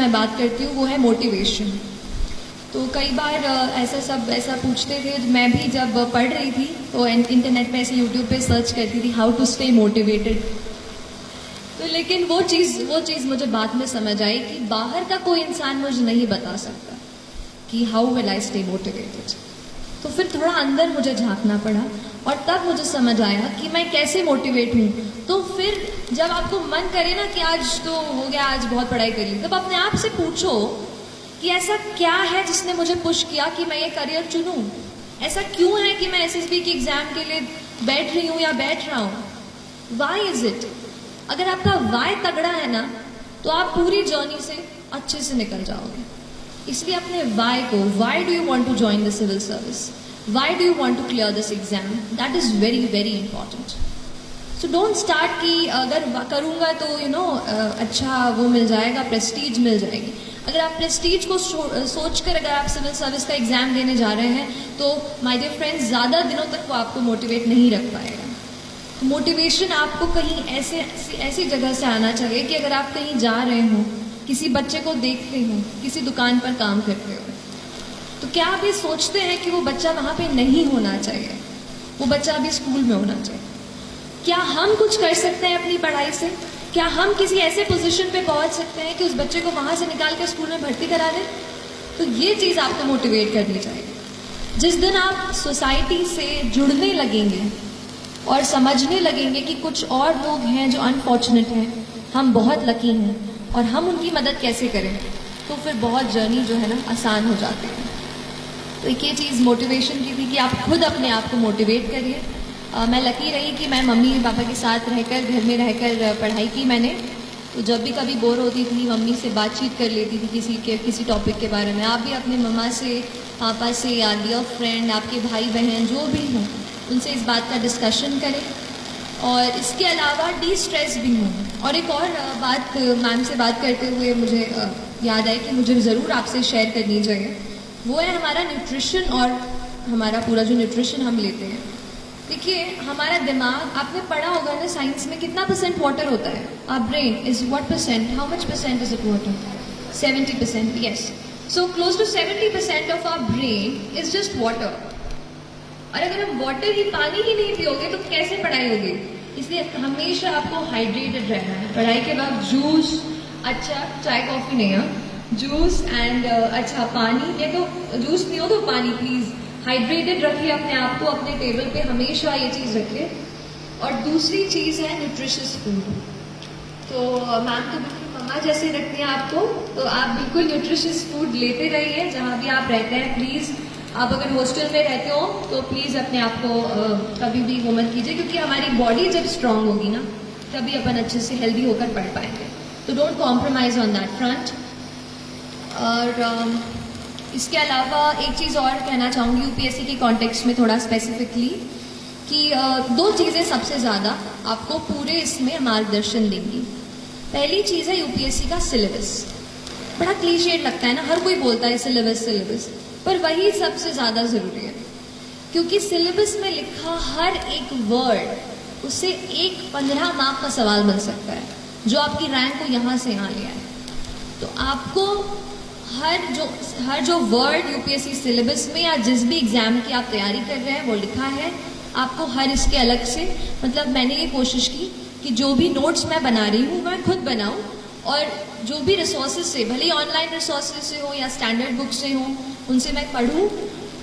मैं बात करती हूँ वो है मोटिवेशन। तो कई बार ऐसा पूछते थे, मैं भी जब पढ़ रही थी तो इंटरनेट पे ऐसे यूट्यूब पे सर्च करती थी हाउ टू स्टे मोटिवेटेड। तो लेकिन वो चीज़ मुझे बाद में समझ आई कि बाहर का कोई इंसान मुझे नहीं बता सकता कि how will I stay motivated. तो फिर थोड़ा अंदर मुझे झांकना पड़ा और तब मुझे समझ आया कि मैं कैसे मोटिवेट हूँ। तो फिर जब आपको मन करे ना कि आज तो हो गया, आज बहुत पढ़ाई कर ली, तब अपने आप से पूछो कि ऐसा क्या है जिसने मुझे पुश किया कि मैं ये करियर चुनूं। ऐसा क्यों है कि मैं एसएसबी के एग्जाम के लिए बैठ रही हूँ या बैठ रहा हूँ। Why is it? अगर आपका वाई तगड़ा है ना तो आप पूरी जर्नी से अच्छे से निकल जाओगे। इसलिए अपने वाई को, why do you want to join the civil service, why do you want to clear this exam, that is very very important. So don't start कि अगर करूँगा तो अच्छा वो मिल जाएगा, प्रेस्टीज मिल जाएगी। अगर आप प्रेस्टीज को सोचकर अगर आप सिविल सर्विस का एग्जाम देने जा रहे हैं तो माय डियर फ्रेंड्स, ज़्यादा दिनों तक वो आपको मोटिवेट नहीं रख पाएगा। तो मोटिवेशन आपको कहीं ऐसी जगह से आना चाहिए कि अगर आप कहीं जा रहे हो, किसी बच्चे को देखते हो, किसी दुकान पर काम करते हो, तो क्या आप ये सोचते हैं कि वो बच्चा वहाँ पे नहीं होना चाहिए, वो बच्चा अभी स्कूल में होना चाहिए। क्या हम कुछ कर सकते हैं अपनी पढ़ाई से? क्या हम किसी ऐसे पोजीशन पे पहुंच सकते हैं कि उस बच्चे को वहां से निकाल कर स्कूल में भर्ती करा दें? तो ये चीज़ आपको मोटिवेट करनी चाहिए। जिस दिन आप सोसाइटी से जुड़ने लगेंगे और समझने लगेंगे कि कुछ और लोग हैं जो अनफॉर्चुनेट हैं, हम बहुत लकी हैं और हम उनकी मदद कैसे करें, तो फिर बहुत जर्नी जो है ना आसान हो जाती है। तो एक ये चीज़ मोटिवेशन की थी कि आप खुद अपने आप को मोटिवेट करिए। मैं लकी रही कि मैं मम्मी पापा के साथ रहकर, घर में रहकर पढ़ाई की मैंने। तो जब भी कभी बोर होती थी मम्मी से बातचीत कर लेती थी किसी टॉपिक के बारे में। आप भी अपने मम्मा से, पापा से या डियर फ्रेंड, आपके भाई बहन जो भी हों, उनसे इस बात का डिस्कशन करें। और इसके अलावा डी स्ट्रेस भी हों। और एक और बात मैम से बात करते हुए मुझे याद आई कि मुझे ज़रूर आपसे शेयर करनी चाहिए, वो है हमारा न्यूट्रिशन और हमारा पूरा जो न्यूट्रिशन हम लेते हैं। देखिए हमारा दिमाग, आपने पढ़ा होगा ना साइंस में, कितना परसेंट वाटर होता है? Our brain is what percent? How much percent is it water? 70%, yes. So close to 70% of our brain is just water. और अगर हम वाटर ही, पानी ही नहीं पियोगे तो कैसे पढ़ाई होगी? इसलिए हमेशा आपको हाइड्रेटेड रहना है। पढ़ाई के बाद जूस, अच्छा चाय कॉफी नहीं है, जूस एंड अच्छा पानी, या तो जूस पियो तो पानी प्लीज। हाइड्रेटेड रखिए अपने आप को, अपने टेबल पे हमेशा ये चीज़ रखिए। और दूसरी चीज़ है न्यूट्रिशियस फूड। तो मैम तो बिल्कुल मम्मा जैसे रखती हैं आपको, तो आप बिल्कुल न्यूट्रिशियस फूड लेते रहिए जहाँ भी आप रहते हैं। प्लीज़ आप अगर हॉस्टल में रहते हो तो प्लीज़ अपने आप को कभी भी वो मत कीजिए, क्योंकि हमारी बॉडी जब स्ट्रांग होगी ना तभी अपन अच्छे से हेल्दी होकर पढ़ पाएंगे। तो don't compromise on that front. और इसके अलावा एक चीज़ और कहना चाहूँगी यूपीएससी के कॉन्टेक्स्ट में थोड़ा स्पेसिफिकली, कि दो चीज़ें सबसे ज़्यादा आपको पूरे इसमें मार्गदर्शन देंगी। पहली चीज़ है यूपीएससी का सिलेबस। बड़ा क्लीशेड लगता है ना, हर कोई बोलता है सिलेबस, पर वही सबसे ज़्यादा ज़रूरी है, क्योंकि सिलेबस में लिखा हर एक वर्ड, उससे एक 15 मार्क का सवाल बन सकता है जो आपकी रैंक को यहाँ से यहाँ ले आए। तो आपको हर जो वर्ड यूपीएससी सिलेबस में या जिस भी एग्जाम की आप तैयारी कर रहे हैं वो लिखा है, आपको हर इसके अलग से, मतलब मैंने ये कोशिश की कि जो भी नोट्स मैं बना रही हूँ मैं खुद बनाऊँ, और जो भी रिसोर्सेज से, भले ही ऑनलाइन रिसोर्सेज से हो या स्टैंडर्ड बुक से हो, उनसे मैं पढ़ूँ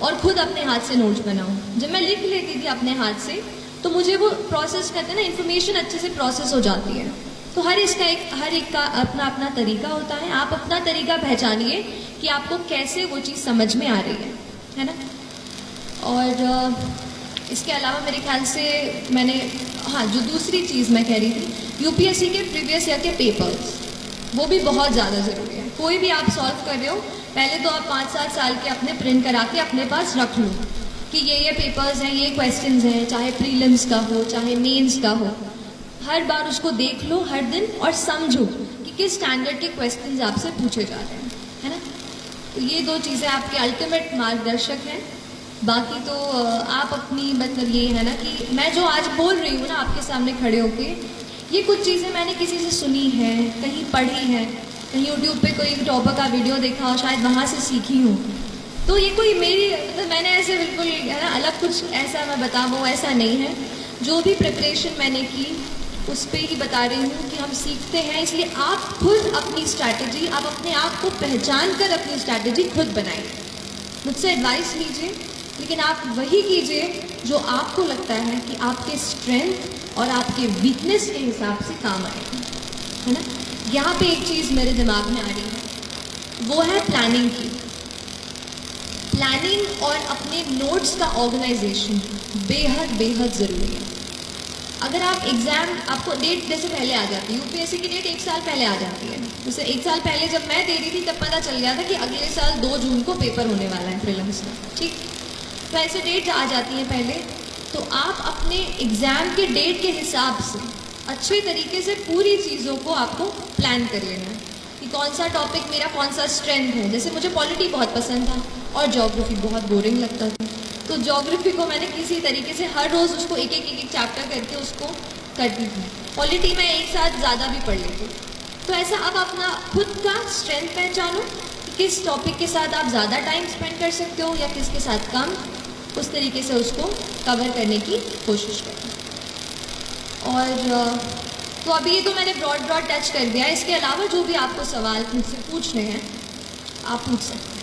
और खुद अपने हाथ से नोट्स बनाऊँ। जब मैं लिख लेती थी अपने हाथ से तो मुझे वो प्रोसेस करते ना, इन्फॉर्मेशन अच्छे से प्रोसेस हो जाती है। तो हर एक का अपना अपना तरीका होता है। आप अपना तरीका पहचानिए कि आपको कैसे वो चीज़ समझ में आ रही है ना। और इसके अलावा मेरे ख्याल से मैंने, हाँ, जो दूसरी चीज़ मैं कह रही थी, यूपीएससी के प्रीवियस ईयर के पेपर्स, वो भी बहुत ज़्यादा ज़रूरी है। कोई भी आप सॉल्व कर रहे हो, पहले तो आप 5-7 साल के अपने प्रिंट करा के अपने पास रख लो कि ये पेपर्स हैं, ये क्वेश्चंस हैं, चाहे प्रीलिम्स का हो चाहे मेंस का हो। हर बार उसको देख लो हर दिन और समझो कि किस स्टैंडर्ड के क्वेश्चंस आपसे पूछे जा रहे हैं, है ना। तो ये दो चीज़ें आपके अल्टीमेट मार्गदर्शक हैं। बाकी तो आप अपनी, मतलब ये है ना कि मैं जो आज बोल रही हूँ ना आपके सामने खड़े होके, ये कुछ चीज़ें मैंने किसी से सुनी है, कहीं पढ़ी है, कहीं यूट्यूब पे कोई टॉपर का वीडियो देखा और शायद वहाँ से सीखी हूँ। तो ये कोई मेरी मतलब मैंने ऐसे बिल्कुल है ना अलग कुछ ऐसा मैं बता वो ऐसा नहीं है। जो भी प्रिपरेशन मैंने की उस पर ही बता रही हूँ कि हम सीखते हैं, इसलिए आप खुद अपनी स्ट्रैटेजी, आप अपने आप को पहचान कर अपनी स्ट्रैटेजी खुद बनाइए। मुझसे एडवाइस लीजिए, लेकिन आप वही कीजिए जो आपको लगता है कि आपके स्ट्रेंथ और आपके वीकनेस के हिसाब से काम आएगा, है ना। यहाँ पे एक चीज़ मेरे दिमाग में आ रही है, वो है प्लानिंग की। प्लानिंग और अपने नोट्स का ऑर्गेनाइजेशन बेहद बेहद ज़रूरी है। अगर आप एग्ज़ाम, आपको डेट जैसे पहले आ जाती है, यूपीएससी की डेट 1 साल पहले आ जाती है। जैसे 1 साल पहले जब मैं दे रही थी तब पता चल गया था कि अगले साल 2 जून को पेपर होने वाला है प्रीलिम्स का, ठीक। तो ऐसे डेट आ जाती हैं पहले, तो आप अपने एग्ज़ाम के डेट के हिसाब से अच्छे तरीके से पूरी चीज़ों को आपको प्लान कर लेना है कि कौन सा टॉपिक मेरा कौन सा स्ट्रेंथ है। जैसे मुझे पॉलिटी बहुत पसंद था और ज्योग्राफी बहुत बोरिंग लगता था, तो ज्योग्राफी को मैंने किसी तरीके से हर रोज़ उसको एक एक चैप्टर करके उसको करती थी। पॉलिटी में एक साथ ज़्यादा भी पढ़ लेती। तो ऐसा आप अपना खुद का स्ट्रेंथ पहचानो कि किस टॉपिक के साथ आप ज़्यादा टाइम स्पेंड कर सकते हो या किसके साथ कम, उस तरीके से उसको कवर करने की कोशिश करें। और तो अभी ये तो मैंने ब्रॉड टच कर दिया है। इसके अलावा जो भी आपको सवाल मुझसे पूछने हैं आप पूछ सकते हैं।